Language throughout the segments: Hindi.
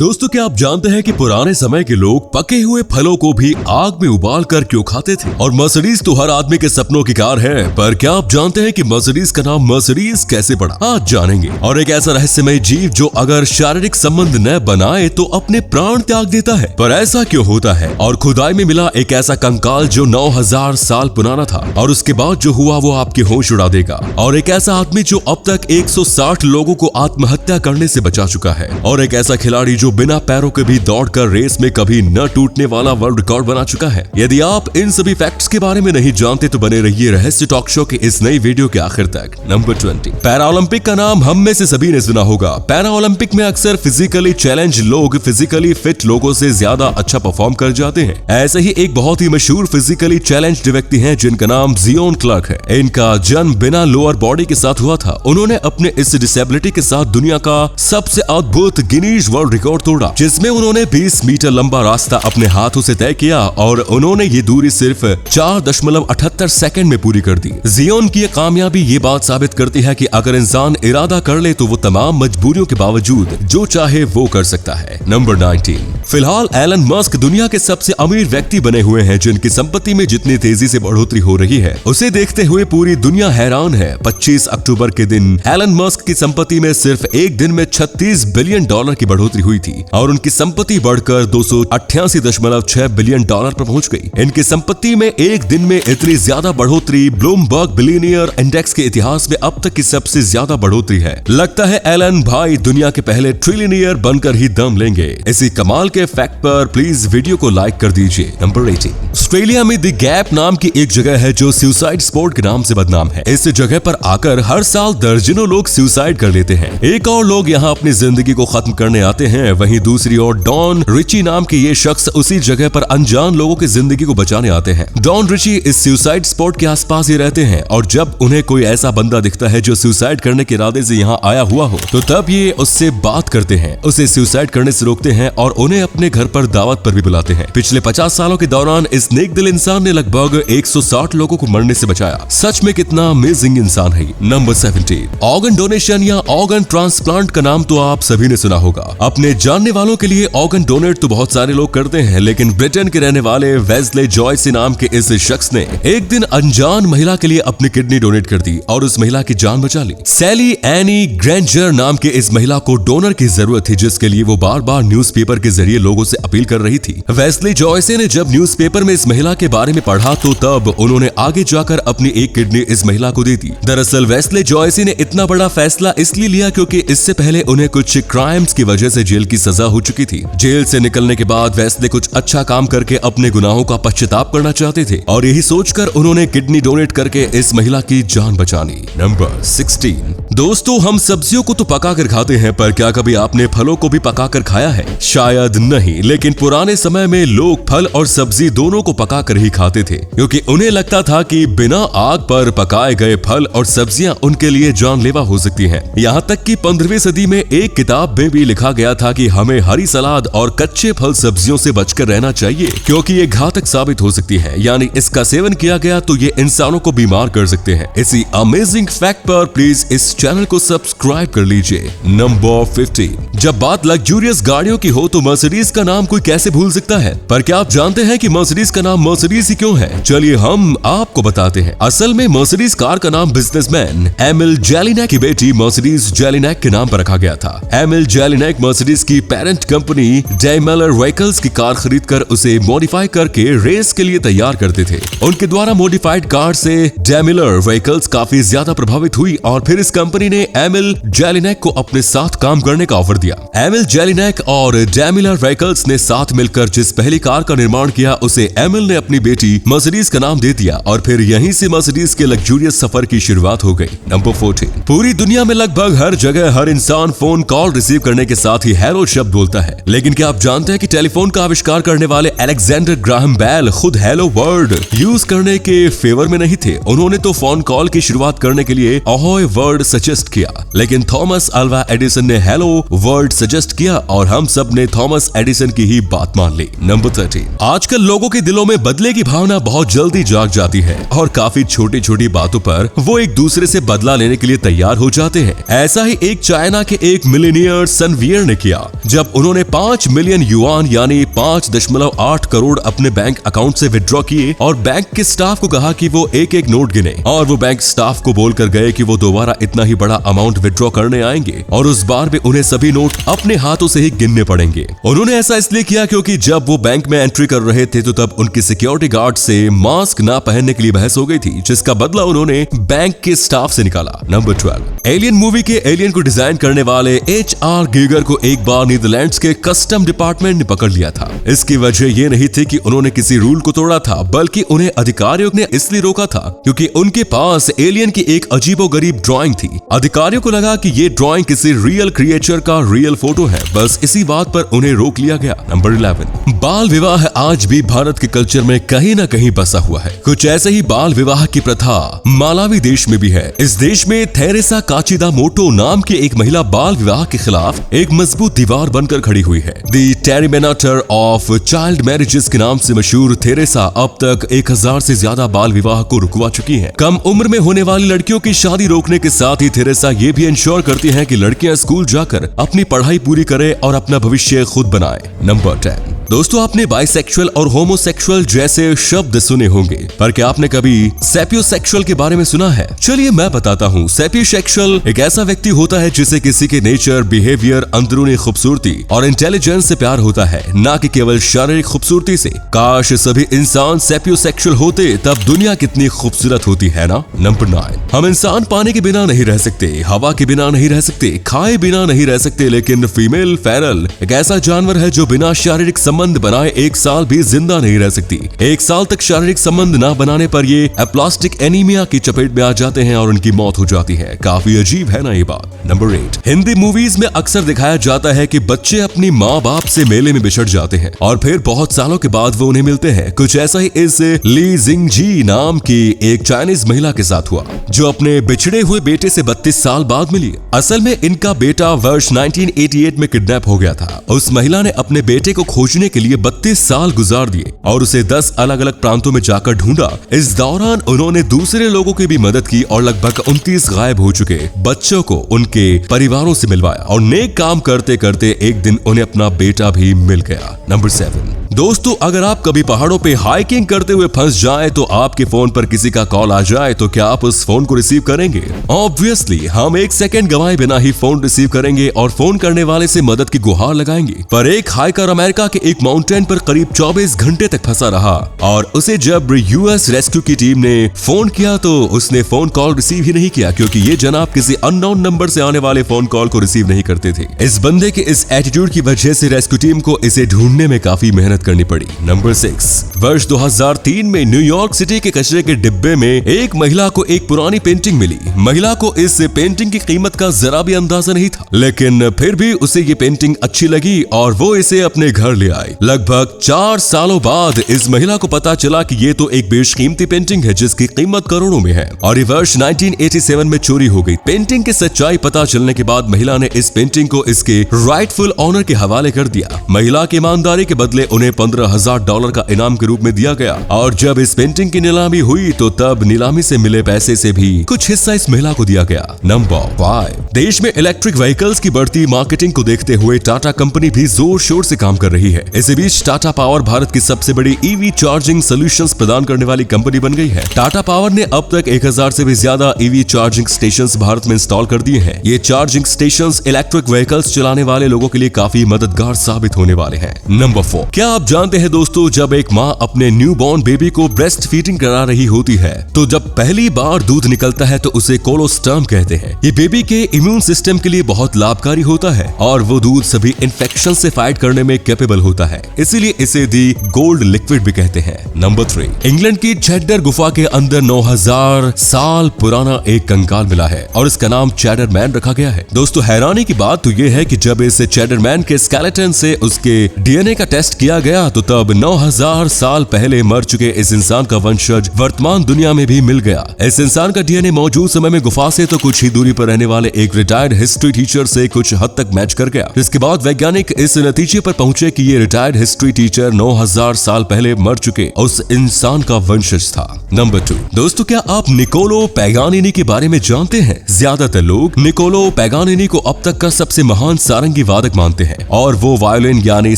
दोस्तों, क्या आप जानते हैं कि पुराने समय के लोग पके हुए फलों को भी आग में उबाल कर क्यों खाते थे? और मर्सिडीज तो हर आदमी के सपनों की कार है, पर क्या आप जानते हैं कि मर्सिडीज का नाम मर्सिडीज कैसे पड़ा? आज जानेंगे। और एक ऐसा रहस्यमय जीव जो अगर शारीरिक संबंध न बनाए तो अपने प्राण त्याग देता है, पर ऐसा क्यों होता है? और खुदाई में मिला एक ऐसा कंकाल जो 9000 साल पुराना था और उसके बाद जो हुआ वो आपके होश उड़ा देगा। और एक ऐसा आदमी जो अब तक 160 लोगों को आत्महत्या करने से बचा चुका है। और एक ऐसा खिलाड़ी जो बिना पैरों के भी दौड़कर रेस में कभी न टूटने वाला वर्ल्ड रिकॉर्ड बना चुका है। यदि आप इन सभी फैक्ट्स के बारे में नहीं जानते तो बने रहिए रहस्य टॉक शो के इस नई वीडियो के आखिर तक। नंबर 20। पैरा ओलंपिक का नाम हम में से सभी ने सुना होगा। पैरा ओलंपिक में अक्सर फिजिकली चैलेंज लोग फिजिकली फिट लोगों से ज्यादा अच्छा परफॉर्म कर जाते हैं। ऐसे ही एक बहुत ही मशहूर फिजिकली चैलेंज्ड व्यक्ति हैं जिनका नाम जियोन क्लार्क है। इनका जन्म बिना लोअर बॉडी के साथ हुआ था। उन्होंने अपने इस डिसेबिलिटी के साथ दुनिया का सबसे अद्भुत गिनीज वर्ल्ड रिकॉर्ड तोड़ा, जिसमें उन्होंने 20 मीटर लंबा रास्ता अपने हाथों से तय किया और उन्होंने ये दूरी सिर्फ 4.78 सेकंड में पूरी कर दी। जियोन की कामयाबी ये बात साबित करती है कि अगर इंसान इरादा कर ले तो वो तमाम मजबूरियों के बावजूद जो चाहे वो कर सकता है। नंबर 19। फिलहाल एलन मस्क दुनिया के सबसे अमीर व्यक्ति बने हुए हैं, जिनकी संपत्ति में जितनी तेजी से बढ़ोतरी हो रही है उसे देखते हुए पूरी दुनिया हैरान है। 25 अक्टूबर के दिन एलन मस्क की संपत्ति में सिर्फ एक दिन में $36 बिलियन की बढ़ोतरी हुई थी और उनकी संपत्ति बढ़कर $288.6 बिलियन पर पहुंच गई। इनकी संपत्ति में एक दिन में इतनी ज्यादा बढ़ोतरी ब्लूमबर्ग बिलियनियर इंडेक्स के इतिहास में अब तक की सबसे ज्यादा बढ़ोतरी है। लगता है एलन भाई दुनिया के पहले ट्रिलियनियर बनकर ही दम लेंगे। इसी कमाल के फैक्ट पर प्लीज वीडियो को लाइक कर दीजिए। नंबर 18। ऑस्ट्रेलिया में द गैप नाम की एक जगह है जो सुसाइड स्पॉट के नाम से बदनाम है। इस जगह पर आकर हर साल दर्जनों लोग सुसाइड कर लेते हैं। एक और लोग यहाँ अपनी जिंदगी को खत्म करने आते हैं, वहीं दूसरी ओर डॉन रिची नाम के ये शख्स उसी जगह पर अनजान लोगों की जिंदगी को बचाने आते हैं। डॉन रिची इस सुसाइड स्पॉट के आसपास ही रहते हैं और जब उन्हें कोई ऐसा बंदा दिखता है जो सुसाइड करने के इरादे से यहाँ आया हुआ हो तो तब ये उससे बात करते हैं, उसे सुसाइड करने से रोकते हैं और उन्हें अपने घर पर दावत पर भी बुलाते हैं। पिछले 50 सालों के दौरान इस नेक दिल इंसान ने लगभग 160 लोगों को मरने से बचाया। सच में कितना अमेजिंग इंसान है। नंबर 17। ऑर्गन डोनेशन या ऑर्गन ट्रांसप्लांट का नाम तो आप सभी ने सुना होगा। अपने जानने वालों के लिए ऑर्गन डोनेट तो बहुत सारे लोग करते हैं, लेकिन ब्रिटेन के रहने वाले वेस्ले जॉयस नाम के इस शख्स ने एक दिन अनजान महिला के लिए अपनी किडनी डोनेट कर दी और उस महिला की जान बचा ली। सैली एनी ग्रेंजर नाम के इस महिला को डोनर की जरूरत थी, जिसके लिए वो बार बार न्यूज़पेपर के जरिए लोगों से अपील कर रही थी। वेस्ले जॉयस ने जब न्यूज़पेपर में इस महिला के बारे में पढ़ा तो तब उन्होंने आगे जाकर अपनी एक किडनी इस महिला को दे दी। दरअसल वेस्ले जॉयस ने इतना बड़ा फैसला इसलिए लिया क्योंकि इससे पहले उन्हें कुछ क्राइम्स की वजह से जेल की सजा हो चुकी थी। जेल से निकलने के बाद वेस्ले कुछ अच्छा काम करके अपने गुनाहों का पश्चाताप करना चाहते थे और यही सोचकर उन्होंने किडनी डोनेट करके इस महिला की जान बचा ली। नंबर 16। दोस्तों, हम सब्जियों को तो पका कर खाते हैं, पर क्या कभी आपने फलों को भी पका कर खाया है? शायद नहीं, लेकिन पुराने समय में लोग फल और सब्जी दोनों को पका कर ही खाते थे, क्योंकि उन्हें लगता था कि बिना आग पर पकाए गए फल और सब्जियां उनके लिए जानलेवा हो सकती हैं। यहाँ तक कि 15वीं सदी में एक किताब में भी लिखा गया था कि हमें हरी सलाद और कच्चे फल सब्जियों से बचकर रहना चाहिए क्योंकि ये घातक साबित हो सकती है, यानी इसका सेवन किया गया तो ये इंसानों को बीमार कर सकते हैं। इसी अमेजिंग फैक्ट पर प्लीज इस चैनल को सब्सक्राइब कर लीजिए। नंबर 15। जब बात लग्जूरियस गाड़ियों की हो तो मर्सिडीज का नाम कोई कैसे भूल सकता है? पर क्या आप जानते हैं कि मर्सिडीज का नाम मर्सिडीज ही क्यों है? चलिए हम आपको बताते हैं। असल में मर्सिडीज कार का नाम बिजनेसमैन एमिल जेलिनेक की बेटी मर्सिडीज जेलिनेक के नाम पर रखा गया था। एमिल जेलिनेक मर्सिडीज की पेरेंट कंपनी डेमलर व्हीकल्स की कार खरीदकर उसे मॉडिफाई करके रेस के लिए तैयार करते थे। उनके द्वारा मॉडिफाइड कार से डेमलर व्हीकल्स काफी ज्यादा प्रभावित हुई और फिर इस कंपनी ने एमिल जेलिनेक को अपने साथ काम करने का ऑफर दिया। एमिल जेलिनेक और डेमलर व्हीकल्स ने साथ मिलकर जिस पहली कार का निर्माण किया उसे एमिल ने अपनी बेटी मर्सिडीज का नाम दे दिया और फिर यहीं से मर्सिडीज के लग्जूरियस सफर की शुरुआत हो गई। नंबर 14। पूरी दुनिया में लगभग हर जगह हर इंसान फोन कॉल रिसीव करने के साथ ही हेलो शब्द बोलता है, लेकिन क्या आप जानते हैं कि टेलीफोन का आविष्कार करने वाले अलेक्जेंडर ग्राहम बेल खुद हेलो वर्ड यूज करने के फेवर में नहीं थे। उन्होंने तो फोन कॉल की शुरुआत करने के लिए अहोय वर्ड सजेस्ट किया, लेकिन थॉमस अल्वा एडिसन ने हेलो वर्ड सजेस्ट किया और हम सब ने थॉमस एडिसन की ही बात मान ली। नंबर 13। आजकल लोगों के दिलों में बदले की भावना बहुत जल्दी जाग जाती है और काफी छोटी छोटी बातों पर वो एक दूसरे से बदला लेने के लिए तैयार हो जाते हैं। ऐसा ही एक चाइना के एक मिलियनियर सन वियर ने किया जब उन्होंने 5 मिलियन युआन यानी 5.8 करोड़ अपने बैंक अकाउंट से विड्रॉ किए और बैंक के स्टाफ को कहा कि वो एक एक नोट गिने और वो बैंक स्टाफ को बोलकर गए कि वो दोबारा इतना ही बड़ा अमाउंट विड्रॉ करने आएंगे और उस बार भी उन्हें सभी नोट अपने हाथों से ही गिनने पड़ेंगे। उन्होंने ऐसा इसलिए किया क्योंकि जब वो बैंक में एंट्री कर रहे थे तो तब उनकी सिक्योरिटी गार्ड से मास्क ना पहनने के लिए बहस हो गई थी, जिसका बदला उन्होंने बैंक के स्टाफ से निकाला। नंबर 12, एलियन मूवी के एलियन को डिजाइन करने वाले HR गीगर को एक बार नीदरलैंड्स के कस्टम डिपार्टमेंट ने पकड़ लिया था। इसकी वजह ये नहीं थी कि उन्होंने किसी रूल को तोड़ा था, बल्कि उन्हें अधिकारियों ने इसलिए रोका था क्योंकि उनके पास एलियन की एक अजीबोगरीब ड्राइंग थी। अधिकारियों को लगा कि ये ड्राइंग किसी रियल क्रिएचर का रियल फोटो है, बस इसी बात पर उन्हें रोक लिया गया। नंबर 11, बाल विवाह आज भी भारत के कल्चर में कहीं ना कहीं बसा हुआ है। कुछ ऐसे ही बाल विवाह की प्रथा मालावी देश में भी है। इस देश में थेरेसा काचिदा मोटो नाम की एक महिला बाल विवाह के खिलाफ एक मजबूत दीवार बनकर खड़ी हुई है। दी टेरिमिनेटर ऑफ चाइल्ड मैरिजेस के नाम से मशहूर थेरेसा अब तक 1000 से ज्यादा बाल विवाह को रुकवा चुकी है। कम उम्र में होने वाली लड़कियों की शादी रोकने के साथ ही थेरेसा ये भी इंश्योर करती हैं कि लड़कियां स्कूल जाकर अपनी पढ़ाई पूरी करें और अपना भविष्य खुद बनाए। नंबर 10, दोस्तों आपने बाइसेक्सुअल और होमोसेक्सुअल जैसे शब्द सुने होंगे, पर क्या आपने कभी सैपियोसेक्सुअल के बारे में सुना है? चलिए मैं बताता हूँ। सैपियोसेक्सुअल एक ऐसा व्यक्ति होता है जिसे किसी के नेचर, बिहेवियर, अंदरूनी खूबसूरती और इंटेलिजेंस से प्यार होता है, ना कि केवल शारीरिक खूबसूरती से। काश सभी इंसान सैपियोसेक्सुअल होते, तब दुनिया कितनी खूबसूरत होती है ना। नंबर 9, हम इंसान पानी के बिना नहीं रह सकते, हवा के बिना नहीं रह सकते, खाए बिना नहीं रह सकते, लेकिन फीमेल फेरल एक ऐसा जानवर है जो बिना शारीरिक संबंध बनाए 1 साल भी जिंदा नहीं रह सकती। 1 साल तक शारीरिक संबंध ना बनाने पर ये एप्लास्टिक एनीमिया की चपेट में आ जाते हैं और उनकी मौत हो जाती है। काफी अजीब है ना ये बात। नंबर 8, हिंदी मूवीज में अक्सर दिखाया जाता है कि बच्चे अपनी माँ बाप से मेले में बिछड़ जाते हैं और फिर बहुत सालों के बाद वो उन्हें मिलते हैं। कुछ ऐसा ही इस ली जिंगजी नाम की एक चाइनीज महिला के साथ हुआ जो अपने बिछड़े हुए बेटे से 32 साल बाद मिली। असल में इनका बेटा वर्ष 1988 में किडनैप हो गया था। उस महिला ने अपने बेटे को खोजने के लिए 32 साल गुजार दिए और उसे 10 अलग अलग प्रांतों में जाकर ढूंढा। इस दौरान उन्होंने दूसरे लोगों की भी मदद की और लगभग 29 गायब हो चुके बच्चों को उनके परिवारों से मिलवाया और नेक काम करते करते एक दिन उन्हें अपना बेटा भी मिल गया। नंबर 7, दोस्तों अगर आप कभी पहाड़ों पे हाइकिंग करते हुए फंस जाएं तो आपके फोन पर किसी का कॉल आ जाए तो क्या आप उस फोन को रिसीव करेंगे? ऑब्वियसली हम 1 सेकंड गंवाए बिना ही फोन रिसीव करेंगे और फोन करने वाले से मदद की गुहार लगाएंगे। पर एक हाइकर अमेरिका के एक माउंटेन पर करीब 24 घंटे तक फंसा रहा और उसे जब US रेस्क्यू की टीम ने फोन किया तो उसने फोन कॉल रिसीव ही नहीं किया, क्योंकि ये जनाब किसी अननोन नंबर से आने वाले फोन कॉल को रिसीव नहीं करते थे। इस बंदे के इस एटीट्यूड की वजह से रेस्क्यू टीम को इसे ढूंढने में काफी मेहनत करनी पड़ी। नंबर 6, वर्ष 2003 में न्यूयॉर्क सिटी के कचरे के डिब्बे में एक महिला को एक पुरानी पेंटिंग मिली। महिला को इस पेंटिंग की कीमत का जरा भी अंदाजा नहीं था, लेकिन फिर भी उसे ये पेंटिंग अच्छी लगी और वो इसे अपने घर ले आई। लगभग 4 सालों बाद इस महिला को पता चला कि ये तो एक बेशकीमती पेंटिंग है जिसकी कीमत करोड़ों में है और ये वर्ष 1987 में चोरी हो गई। पेंटिंग की सच्चाई पता चलने के बाद महिला ने इस पेंटिंग को इसके राइटफुल ऑनर के हवाले कर दिया। महिला की ईमानदारी के बदले उन्हें $15,000 का इनाम के रूप में दिया गया और जब इस पेंटिंग की नीलामी हुई तो तब नीलामी से मिले पैसे से भी कुछ हिस्सा इस महिला को दिया गया। नंबर 5, देश में इलेक्ट्रिक व्हीकल्स की बढ़ती मार्केटिंग को देखते हुए टाटा कंपनी भी जोर शोर से काम कर रही है। इसी बीच टाटा पावर भारत की सबसे बड़ी EV चार्जिंग सॉल्यूशंस प्रदान करने वाली कंपनी बन गई है। टाटा पावर ने अब तक 1000 से भी ज्यादा EV चार्जिंग स्टेशंस भारत में इंस्टॉल कर दिए हैं। ये चार्जिंग स्टेशंस इलेक्ट्रिक व्हीकल्स चलाने वाले लोगों के लिए काफी मददगार साबित होने वाले हैं। नंबर 4, क्या आप जानते हैं दोस्तों, जब एक माँ अपने न्यू बॉर्न बेबी को ब्रेस्ट फीडिंग करा रही होती है तो जब पहली बार दूध निकलता है तो उसे कोलोस्टर्म कहते हैं। ये बेबी के इम्यून सिस्टम के लिए बहुत लाभकारी होता है और वो दूध सभी इन्फेक्शन से फाइट करने में कैपेबल होता है, इसीलिए इसे दी गोल्ड लिक्विड भी कहते हैं। नंबर 3, इंग्लैंड की चैडर गुफा के अंदर 9000 साल पुराना एक कंकाल मिला है और इसका नाम चैडर मैन रखा गया है। दोस्तों हैरानी की बात तो ये है कि जब इस चैडर मैन के स्केलेटन से उसके DNA का टेस्ट किया गया तो तब 9000 साल पहले मर चुके इस इंसान का वंशज वर्तमान दुनिया में भी मिल गया। इस इंसान का डीएनए मौजूद समय में गुफा से तो कुछ ही दूरी पर रहने वाले एक रिटायर्ड हिस्ट्री टीचर से कुछ हद तक मैच कर गया। इसके बाद वैज्ञानिक इस नतीजे पर पहुंचे कि ये रिटायर्ड हिस्ट्री टीचर 9000 साल पहले मर चुके उस इंसान का वंशज था। नंबर 2, दोस्तों क्या आप निकोलो पैगानिनी के बारे में जानते हैं? ज्यादातर लोग निकोलो पैगानिनी को अब तक का सबसे महान सारंगी वादक मानते हैं और वो वायोलिन यानी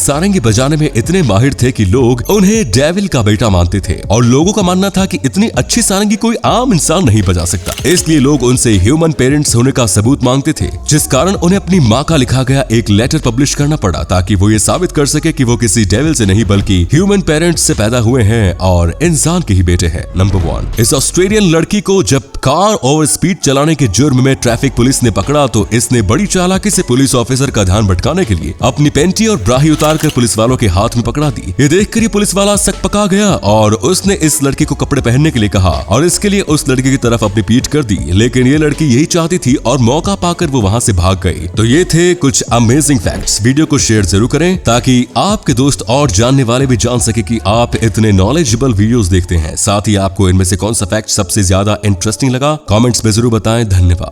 सारंगी बजाने में इतने माहिर थे कि लोग उन्हें डेविल का बेटा मानते थे और लोगों का मानना था कि इतनी अच्छी सारंगी कोई आम इंसान नहीं बजा सकता। इसलिए लोग उनसे ह्यूमन पेरेंट्स होने का सबूत मांगते थे, जिस कारण उन्हें अपनी माँ का लिखा गया एक लेटर पब्लिश करना पड़ा ताकि वो ये साबित कर सके कि वो किसी डेविल से नहीं बल्कि ह्यूमन पेरेंट्स से पैदा हुए हैं और इंसान के ही बेटे हैं। नंबर 1, इस ऑस्ट्रेलियन लड़की को जब कार ओवर स्पीड चलाने के जुर्म में ट्रैफिक पुलिस ने पकड़ा तो इसने बड़ी चालाकी से पुलिस ऑफिसर का ध्यान भटकाने के लिए अपनी पेंटी और ब्राही उतारकर पुलिस वालों के हाथ में पकड़ा दी। ये देखकर ये पुलिस वाला सकपका गया और उसने इस लड़की को कपड़े पहनने के लिए कहा और इसके लिए उस लड़की की तरफ अपनी पीठ कर दी, लेकिन ये लड़की यही चाहती थी और मौका पाकर वो वहां से भाग गई। तो ये थे कुछ अमेजिंग फैक्ट्स। वीडियो को शेयर जरूर करें ताकि आपके दोस्त और जानने वाले भी जान सके कि आप इतने नॉलेजेबल वीडियोस देखते हैं। साथ ही आपको इनमें से कौन सा फैक्ट सबसे ज्यादा इंटरेस्टिंग लगा कमेंट्स में जरूर बताएं। धन्यवाद।